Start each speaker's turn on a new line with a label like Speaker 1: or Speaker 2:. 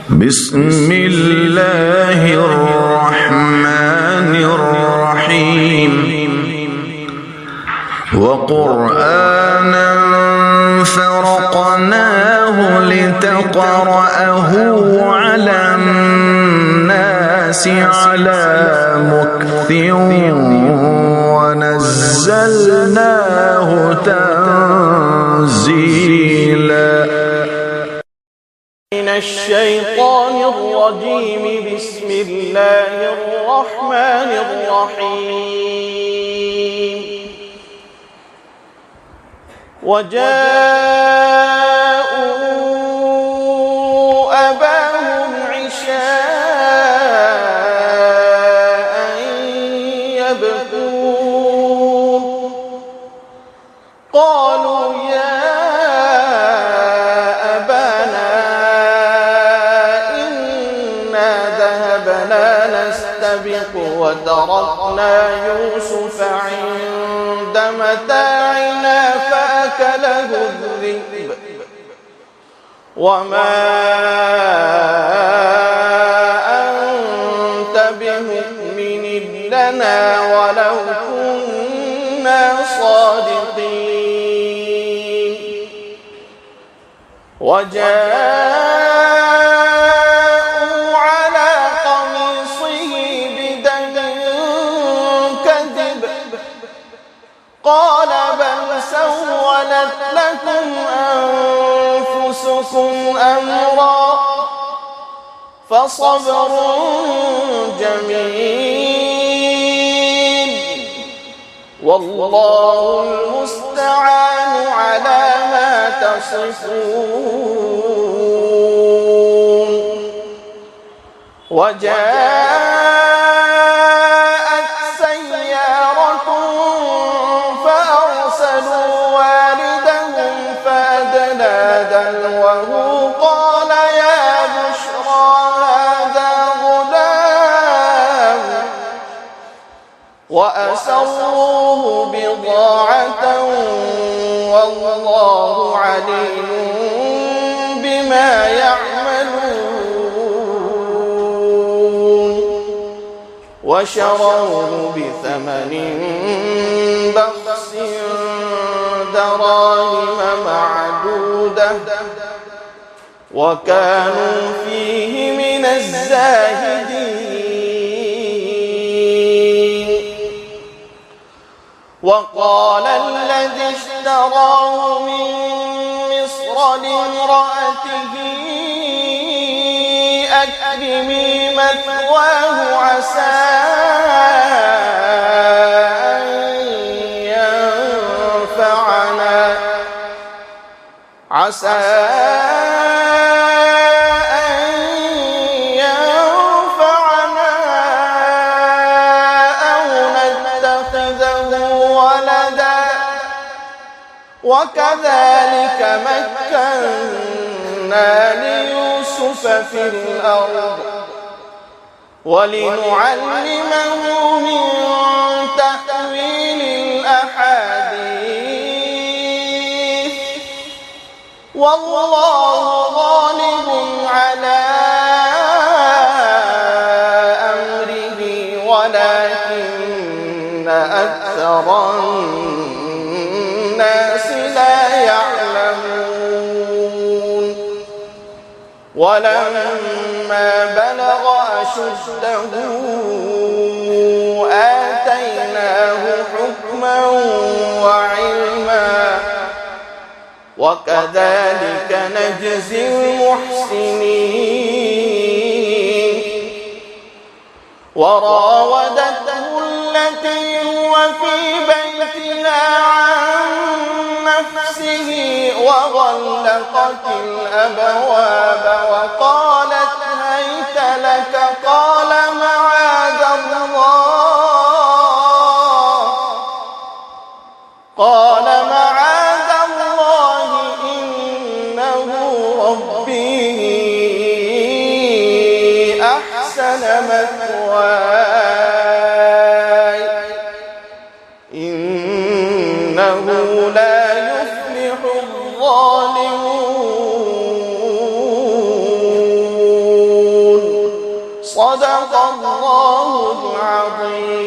Speaker 1: بسم الله الرحمن الرحيم وقرآنا فرقناه لتقرأه على الناس على مكث ونزلناه تنزيلا
Speaker 2: من الشيطان الرجيم. بسم الله الرحمن الرحيم. وجاءوا أباهم عشاء يبكون قالوا يا أبانا إنا ذهبنا نستبق وتركنا يوسف عند متاعنا فأكله الذئب وما أنت بمؤمن لنا ولو كنا صادقين. وجاءوا على قميصه بدم كذب قال بل سولت لكم أنفسكم أمرا فصبر جميل والله المستعان على ما تصفون. وجاءت سيارة فأرسلوا والدهم فأدلى دلوه قال يا بشرى هذا غلام وأسروه بضاعة والله عليم بما يعملون. وشروه بثمن بخس دراهم معدودة وكانوا فيه من الزاهدين. وقال الذي اشتراه من مصر لامرأته أكرمي مثواه عسى أن ينفعنا أو نتخذه ولدا وكذلك مكنا ليوسف في الأرض ولنعلمه من تأويل الأحاديث والله غالب على أمره ولكن أكثر الناس لا يعلمون. ولما بلغ أشده آتيناه حكما وعلما وكذلك نجزي المحسنين. وراودته التي هو في بيتها عن نفسه وغلقت الأبواب وقالت هيت لك قال معاذ الله إنه ربي أحسن مثواي إنه لا يفلح الظالمون. صدق الله العظيم.